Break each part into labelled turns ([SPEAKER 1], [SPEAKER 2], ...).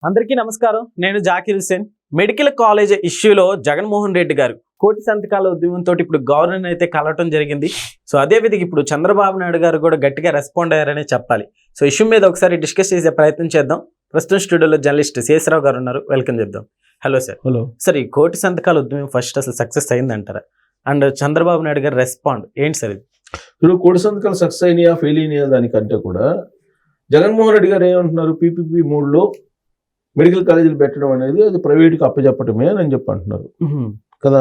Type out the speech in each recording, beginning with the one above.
[SPEAKER 1] అందరికీ నమస్కారం. నేను జాకిర్ హుసేన్. మెడికల్ కాలేజ్ ఇష్యూలో జగన్మోహన్ రెడ్డి గారు కోటి సంతకాల ఉద్యమంతో ఇప్పుడు గవర్నర్ అయితే కలవటం జరిగింది. సో అదే విధంగా ఇప్పుడు చంద్రబాబు నాయుడు గారు కూడా గట్టిగా రెస్పాండ్ అయ్యారనే చెప్పాలి. సో ఇష్యూ మీద ఒకసారి డిస్కస్ చేసే ప్రయత్నం చేద్దాం. ప్రస్తుతం స్టూడియోలో జర్నలిస్ట్ శేషరావు గారు ఉన్నారు. వెల్కమ్ చెప్దాం. Hello sir.
[SPEAKER 2] హలో
[SPEAKER 1] సార్, ఈ కోటి సంతకాల ఉద్యమం ఫస్ట్ అసలు సక్సెస్ అయిందంటారా? అండ్ చంద్రబాబు నాయుడు గారు రెస్పాండ్ ఏంటి సార్ ఇది?
[SPEAKER 2] ఇప్పుడు కోటి సంతకాలు సక్సెస్ అయినాయా ఫెయిల్ అయినాయా దానికంటే కూడా జగన్మోహన్ రెడ్డి గారు ఏమంటున్నారు, పీపీపీ 3లో మెడికల్ కాలేజీలు పెట్టడం అనేది అది ప్రైవేట్కి అప్పచెప్పటమే అని చెప్పి అంటున్నారు కదా.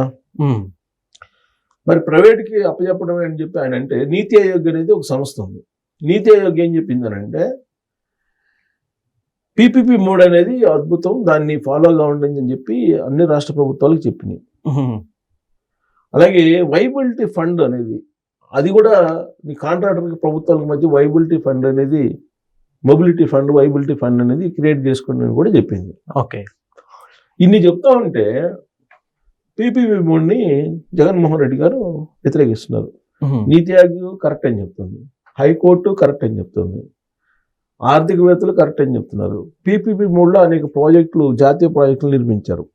[SPEAKER 2] మరి ప్రైవేట్కి అప్పచెప్పడమే అని చెప్పి ఆయన అంటే, నీతి ఆయోగ్ అనేది ఒక సంస్థ ఉంది. నీతి ఆయోగ్ ఏం చెప్పిందనంటే, పీపీపీ 3 అనేది అద్భుతం, దాన్ని ఫాలో కావండి అని చెప్పి అన్ని రాష్ట్ర ప్రభుత్వాలకు చెప్పినాయి. అలాగే వైబిలిటీ ఫండ్ అనేది, అది కూడా మీ కాంట్రాక్టర్కి ప్రభుత్వాలకు మధ్య వైబిలిటీ ఫండ్ అనేది, మొబిలిటీ ఫండ్ వైబిలిటీ ఫండ్ అనేది క్రియేట్ చేసుకోండి అని కూడా చెప్పింది.
[SPEAKER 1] ఓకే,
[SPEAKER 2] ఇన్ని చెప్తా ఉంటే పీపీపీ 3ని జగన్మోహన్ రెడ్డి గారు వ్యతిరేకిస్తున్నారు. నీతి ఆయోగ్ కరెక్ట్ అని చెప్తుంది, హైకోర్టు కరెక్ట్ అని చెప్తుంది, ఆర్థికవేత్తలు కరెక్ట్ అని చెప్తున్నారు. పీపీపీ 3లో అనేక ప్రాజెక్టులు, జాతీయ ప్రాజెక్టులు నిర్మించారు.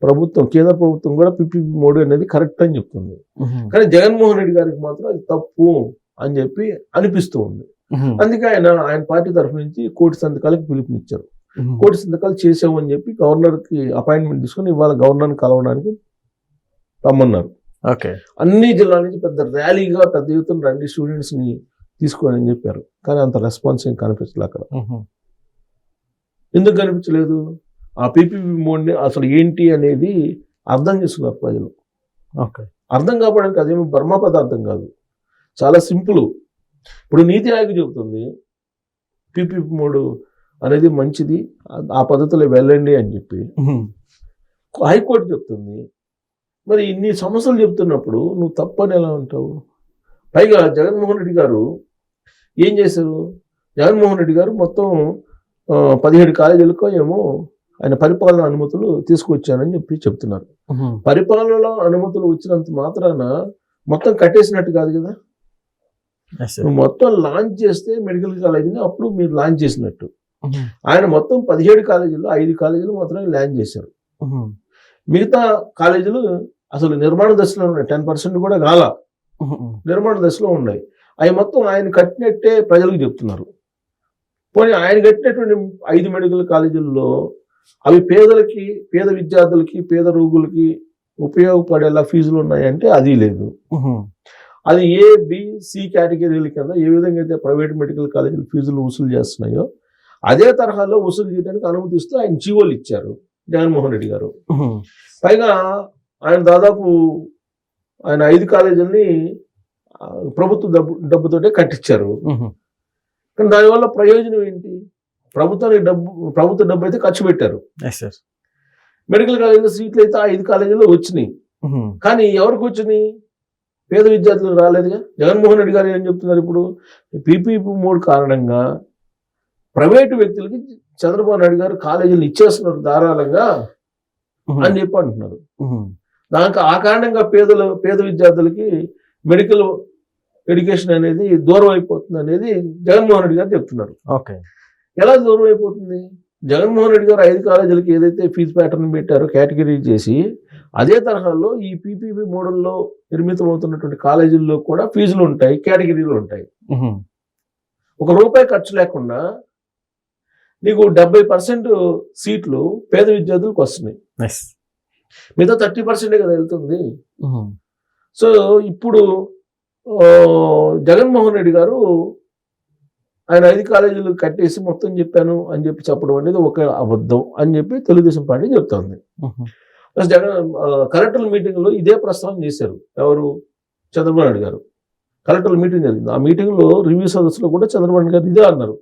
[SPEAKER 2] ప్రభుత్వం, కేంద్ర ప్రభుత్వం కూడా పీపీపీ 3 అనేది కరెక్ట్ అని చెప్తుంది. కానీ జగన్మోహన్ రెడ్డి గారికి మాత్రం అది తప్పు అని చెప్పి అనిపిస్తూ ఉంది. అందుకే ఆయన పార్టీ తరఫు నుంచి కోటి సంతకాలకు పిలుపునిచ్చారు. కోటి సంతకాలు చేసామని చెప్పి గవర్నర్కి అపాయింట్మెంట్ తీసుకుని ఇవాళ గవర్నర్ని కలవడానికి రమ్మన్నారు.
[SPEAKER 1] ఓకే,
[SPEAKER 2] అన్ని జిల్లాల నుంచి పెద్ద ర్యాలీగా పెద్ద ఎత్తున రండి స్టూడెంట్స్ని తీసుకోని అని చెప్పారు. కానీ అంత రెస్పాన్స్ ఏం కనిపించలేదు అక్కడ. ఎందుకు కనిపించలేదు? ఆ పీపీపీ 3ని అసలు ఏంటి అనేది అర్థం చేసుకున్నారు ప్రజలు.
[SPEAKER 1] ఓకే,
[SPEAKER 2] అర్థం కావడానికి అదేమి బర్మా పదార్థం కాదు, చాలా సింపుల్. ఇప్పుడు నీతి ఆయోగ్ చెబుతుంది పీపీపీ 3 అనేది మంచిది, ఆ పద్ధతిలో వెళ్ళండి అని చెప్పి. హైకోర్టు చెప్తుంది. మరి ఇన్ని సమస్యలు చెప్తున్నప్పుడు నువ్వు తప్పని ఎలా ఉంటావు? పైగా జగన్మోహన్ రెడ్డి గారు ఏం చేశారు? జగన్మోహన్ రెడ్డి గారు మొత్తం 17 కాలేజీలకు ఏమో ఆయన పరిపాలన అనుమతులు తీసుకొచ్చానని చెప్పి చెప్తున్నారు. పరిపాలన అనుమతులు వచ్చినంత మాత్రాన మొత్తం కట్టేసినట్టు కాదు కదా. నువ్వు మొత్తం లాంచ్ చేస్తే మెడికల్ కాలేజీని అప్పుడు మీరు లాంచ్ చేసినట్టు. ఆయన మొత్తం 17 కాలేజీలు 5 కాలేజీలు మాత్రమే లాంచ్ చేశారు. మిగతా కాలేజీలు అసలు నిర్మాణ దశలో ఉన్నాయి. 10% కూడా కాల నిర్మాణ దశలో ఉన్నాయి. అవి మొత్తం ఆయన కట్టినట్టే ప్రజలకు చెప్తున్నారు. పోనీ ఆయన కట్టినటువంటి 5 మెడికల్ కాలేజీల్లో అవి పేదలకి, పేద విద్యార్థులకి, పేద రోగులకి ఉపయోగపడేలా ఫీజులు ఉన్నాయంటే అది లేదు. అది ఏ, బి, సి కేటగిరీల కింద ఏ విధంగా అయితే ప్రైవేట్ మెడికల్ కాలేజీలు ఫీజులు వసూలు చేస్తున్నాయో అదే తరహాలో వసూలు చేయడానికి అనుమతిస్తూ ఆయన జీవోలు ఇచ్చారు జగన్మోహన్ రెడ్డి గారు. పైగా ఆయన దాదాపు ఆయన 5 కాలేజీలని ప్రభుత్వ డబ్బుతోటే కట్టించారు. కానీ దానివల్ల ప్రయోజనం ఏంటి? ప్రభుత్వ డబ్బు అయితే ఖర్చు పెట్టారు. మెడికల్ కాలేజీలో సీట్లు అయితే 5 కాలేజీల్లో వచ్చినాయి. కానీ ఎవరికి వచ్చినాయి? పేద విద్యార్థులకు రాలేదుగా. జగన్మోహన్ రెడ్డి గారు ఏం చెప్తున్నారు ఇప్పుడు? పీపీపీ 3 కారణంగా ప్రైవేటు వ్యక్తులకి చంద్రబాబు నాయుడు గారు కాలేజీలు ఇచ్చేస్తున్నారు ధారాళంగా అని చెప్పి అంటున్నారు. దానికి ఆ కారణంగా పేద విద్యార్థులకి మెడికల్ ఎడ్యుకేషన్ అనేది దూరం అయిపోతుంది అనేది జగన్మోహన్ రెడ్డి గారు చెప్తున్నారు.
[SPEAKER 1] ఓకే,
[SPEAKER 2] ఎలా దూరం అయిపోతుంది? జగన్మోహన్ రెడ్డి గారు 5 కాలేజీలకి ఏదైతే ఫీజు ప్యాటర్న్ పెట్టారో కేటగిరీ చేసి, అదే తరహాలో ఈ పీపీపీ 3లో నిర్మితం అవుతున్నటువంటి కాలేజీల్లో కూడా ఫీజులు ఉంటాయి, కేటగిరీలు ఉంటాయి. ₹1 ఖర్చు లేకుండా నీకు 70% సీట్లు పేద విద్యార్థులకు వస్తున్నాయి. మిగతా 30% కదా వెళ్తుంది. సో ఇప్పుడు జగన్మోహన్ రెడ్డి గారు ఆయన 5 కాలేజీలు కట్టేసి మొత్తం చెప్పాను అని చెప్పి చెప్పడం అనేది ఒక అబద్ధం అని చెప్పి తెలుగుదేశం పార్టీ చెప్తోంది. కలెక్టర్ల మీటింగ్లో ఇదే ప్రస్తావన చేశారు. ఎవరు? చంద్రబాబు నాయుడు గారు. కలెక్టర్ల మీటింగ్ జరిగింది. ఆ మీటింగ్లో రివ్యూ సదస్సులో కూడా చంద్రబాబు నాయుడు గారు ఇదే అన్నారు.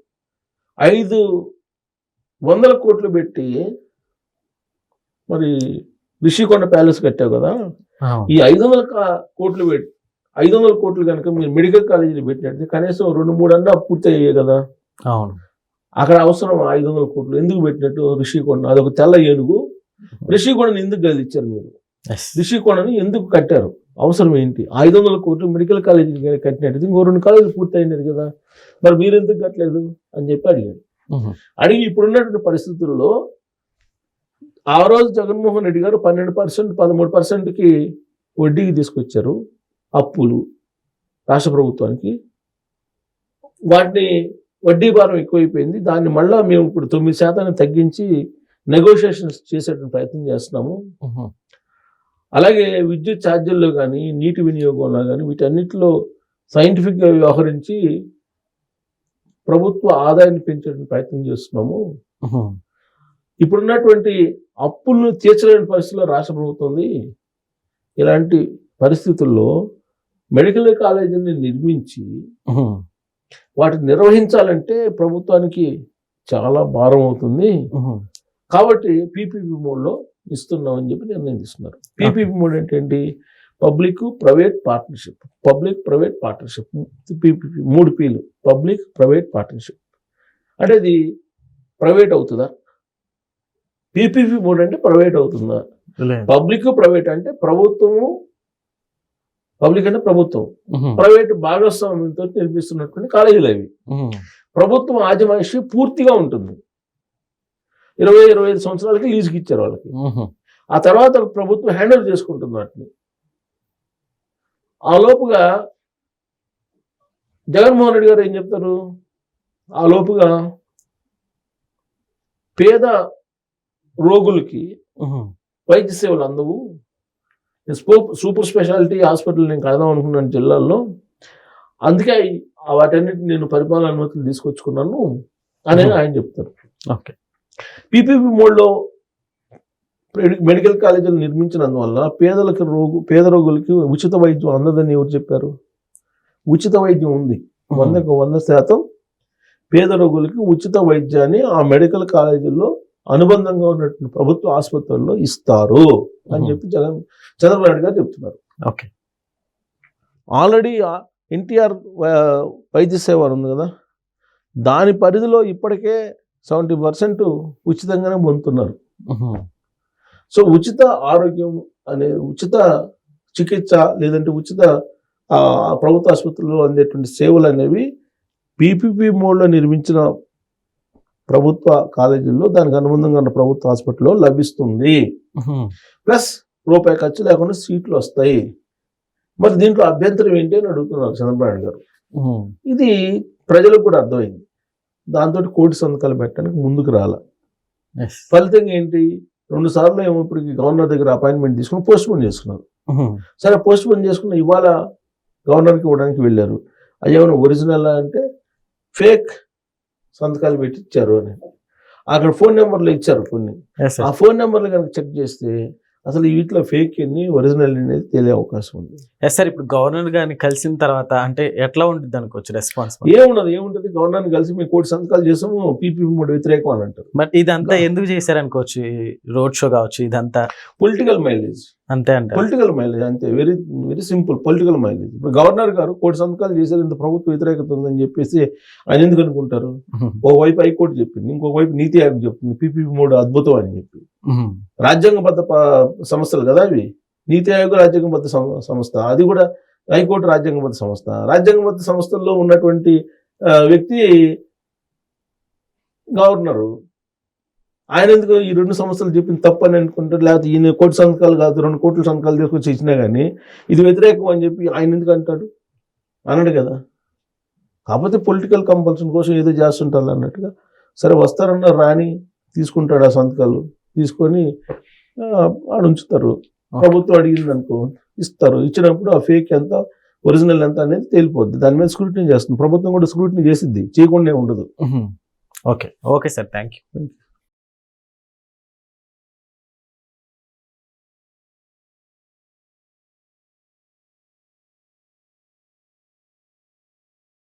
[SPEAKER 2] 500 కోట్లు పెట్టి మరి రిషికొండ ప్యాలెస్ కట్టావు కదా, ఈ 500 కోట్లు కనుక మీరు మెడికల్ కాలేజీలు పెట్టినట్టు కనీసం 2-3 అన్నా పూర్తి అయ్యాయి కదా.
[SPEAKER 1] అవును,
[SPEAKER 2] అక్కడ అవసరం 500 కోట్లు ఎందుకు పెట్టినట్టు? రిషికొండ అదొక తెల్ల ఏనుగు. రిషికొండని ఎందుకు గదిలిచ్చారు మీరు? రిషికొండని ఎందుకు కట్టారు? అవసరం ఏంటి? 500 కోట్లు మెడికల్ కాలేజీ కట్టినట్టు ఇంకో 2 కాలేజీలు పూర్తి అయినది కదా, మరి మీరు ఎందుకు కట్టలేదు అని చెప్పి అడిగారు. అడిగి ఇప్పుడున్నటువంటి పరిస్థితుల్లో ఆ రోజు జగన్మోహన్ రెడ్డి గారు 12%, 13%కి వడ్డీకి తీసుకొచ్చారు అప్పులు రాష్ట్ర ప్రభుత్వానికి. వాటిని వడ్డీ భారం ఎక్కువైపోయింది. దాన్ని మళ్ళా మేము ఇప్పుడు 9% తగ్గించి నెగోషియేషన్స్ చేసేటువంటి ప్రయత్నం చేస్తున్నాము. అలాగే విద్యుత్ ఛార్జీల్లో కానీ, నీటి వినియోగంలో కానీ వీటన్నిటిలో సైంటిఫిక్గా వ్యవహరించి ప్రభుత్వ ఆదాయాన్ని పెంచడానికి ప్రయత్నం చేస్తున్నాము. ఇప్పుడున్నటువంటి అప్పులను తీర్చలేని పరిస్థితుల్లో రాష్ట్ర ప్రభుత్వం ఉంది. ఇలాంటి పరిస్థితుల్లో మెడికల్ కాలేజీని నిర్మించి వాటిని నిర్వహించాలంటే ప్రభుత్వానికి చాలా భారం అవుతుంది. కాబట్టి పీపీపీ మోడ్లో ఇస్తున్నామని చెప్పి నిర్ణయం తీసుకున్నారు. పీపీపీ మోడ్ ఏంటండి? Public private partnership. PPP 3 peel, public private partnership. అంటే అది ప్రైవేట్ అవుతుందా? పీపీపీ మోడ్ అంటే ప్రైవేట్ అవుతుందా? పబ్లిక్ ప్రైవేట్ అంటే ప్రభుత్వము, పబ్లిక్ అంటే ప్రభుత్వం, ప్రైవేట్ భాగస్వామ్యంతో నిర్మిస్తున్నటువంటి కాలేజీలు అవి. ప్రభుత్వం ఆజమాయిషి పూర్తిగా ఉంటుంది. 20-25 సంవత్సరాలకి లీజుకి ఇచ్చారు వాళ్ళకి. ఆ తర్వాత ప్రభుత్వం హ్యాండిల్ చేసుకుంటుంది వాటిని. ఆ లోపుగా జగన్మోహన్ రెడ్డి గారు ఏం చెప్తారు? ఆ లోపుగా పేద రోగులకి వైద్య సేవలు అందవు, సూపర్ స్పెషాలిటీ హాస్పిటల్ నేను కడదాం అనుకున్నాను జిల్లాల్లో, అందుకే వాటన్నిటిని నేను పరిపాలన అనుమతులు తీసుకొచ్చుకున్నాను అనేది ఆయన చెప్తారు.
[SPEAKER 1] ఓకే.
[SPEAKER 2] పీపీపీ మోడ్లో మెడికల్ కాలేజీలు నిర్మించినందువల్ల పేద రోగులకి ఉచిత వైద్యం అందదని ఎవరు చెప్పారు? ఉచిత వైద్యం ఉంది. 100% పేద రోగులకి ఉచిత వైద్యాన్ని ఆ మెడికల్ కాలేజీల్లో అనుబంధంగా ఉన్నటువంటి ప్రభుత్వ ఆసుపత్రుల్లో ఇస్తారు అని చెప్పి చంద్రబాబు నాయుడు గారు చెప్తున్నారు.
[SPEAKER 1] ఓకే.
[SPEAKER 2] ఆల్రెడీ ఎన్టీఆర్ వైద్య సేవ ఉంది కదా, దాని పరిధిలో ఇప్పటికే 70% ఉచితంగానే పొందుతున్నారు. సో ఉచిత ఆరోగ్యం అనే, ఉచిత చికిత్స లేదంటే ఉచిత ప్రభుత్వ ఆసుపత్రుల్లో అందేటువంటి సేవలు అనేవి పీపీపీ మోడ్లో నిర్మించిన ప్రభుత్వ కాలేజీల్లో దానికి అనుబంధంగా ఉన్న ప్రభుత్వ హాస్పిటల్లో లభిస్తుంది. ప్లస్ రూపాయి ఖర్చు లేకుండా సీట్లు వస్తాయి. మరి దీంట్లో అభ్యంతరం ఏంటి అని అడుగుతున్నారు చంద్రబాబు నాయుడు గారు. ఇది ప్రజలకు కూడా అర్థమైంది. దాంతో కోటి సంతకాలు పెట్టడానికి ముందుకు రాల. ఫలితంగా ఏంటి? 2 సార్లు ఏమో ఇప్పటికి గవర్నర్ దగ్గర అపాయింట్మెంట్ తీసుకుని పోస్ట్పోన్ చేసుకున్నారు. సరే పోస్ట్పోన్ చేసుకున్న ఇవాళ గవర్నర్కి ఇవ్వడానికి వెళ్ళారు. అయ్యేమైనా ఒరిజినల్ అంటే ఫేక్ సంతకాలు పెట్టి ఇచ్చారు అని అక్కడ ఫోన్ నెంబర్లు ఇచ్చారు కొన్ని. ఆ ఫోన్ నెంబర్లు కనుక చెక్ చేస్తే అసలు వీటిలో ఫేక్ ఎన్ని ఒరిజినల్ అనేది తెలియ అవకాశం ఉంది.
[SPEAKER 1] సార్ ఇప్పుడు గవర్నర్ గారిని కలిసిన తర్వాత అంటే ఎట్లా ఉంటుంది అనుకోవచ్చు రెస్పాన్స్?
[SPEAKER 2] ఏముంటది గవర్నర్ని కలిసి మేము కోటి సంతకాలు చేసాము, పీపీపీ మోడ్ వ్యతిరేకం అని అంటారు.
[SPEAKER 1] బట్ ఇదంతా ఎందుకు చేశారు అనుకోవచ్చు? రోడ్ షో కావచ్చు, ఇదంతా
[SPEAKER 2] పొలిటికల్ మైలేజ్
[SPEAKER 1] అంతే అంటే
[SPEAKER 2] పొలిటికల్ మైలేజ్ అంతే. Very very simple political mileage. ఇప్పుడు గవర్నర్ గారు కోటి సంతకాలు చేశారు, ఇంత ప్రభుత్వ వ్యతిరేకత ఉందని చెప్పేసి ఆయన ఎందుకు అనుకుంటారు? ఓవైపు హైకోర్టు చెప్పింది, ఇంకోవైపు నీతి ఆయోగ్ చెప్తుంది పీపీపీ మోడ్ అద్భుతం అని చెప్పి. రాజ్యాంగబద్ధ సంస్థలు కదా అవి. నీతి ఆయోగ్ రాజ్యాంగబద్ధ సంస్థ, అది కూడా హైకోర్టు రాజ్యాంగబద్ధ సంస్థ. రాజ్యాంగబద్ధ సంస్థల్లో ఉన్నటువంటి వ్యక్తి గవర్నరు. ఆయన ఎందుకు ఈ 2 సంస్థలు చెప్పింది తప్పు అని అనుకుంటారు? లేకపోతే ఈయన కోటి సంతకాలు కాదు 2 కోట్ల సంతకాలు తీసుకొచ్చి ఇచ్చినా కానీ ఇది వ్యతిరేకం అని చెప్పి ఆయన ఎందుకు అంటాడు? అనడు కదా. కాకపోతే పొలిటికల్ కంపల్షన్ కోసం ఏదో చేస్తుంటారు అన్నట్టుగా. సరే వస్తారన్న రాని తీసుకుంటాడు ఆ సంతకాలు, తీసుకొని ఆడ ఉంచుతారు. ప్రభుత్వం అడిగింది అనుకో ఇస్తారు. ఇచ్చినప్పుడు ఆ ఫేక్ ఎంత ఒరిజినల్ ఎంత అనేది తేలిపోద్ది. దాని మీద స్క్రూటినీ చేస్తుంది ప్రభుత్వం. కూడా స్క్రూటినీ చేసిద్ది, చేయకుండా ఉండదు.
[SPEAKER 1] Okay. Okay sir, thank you.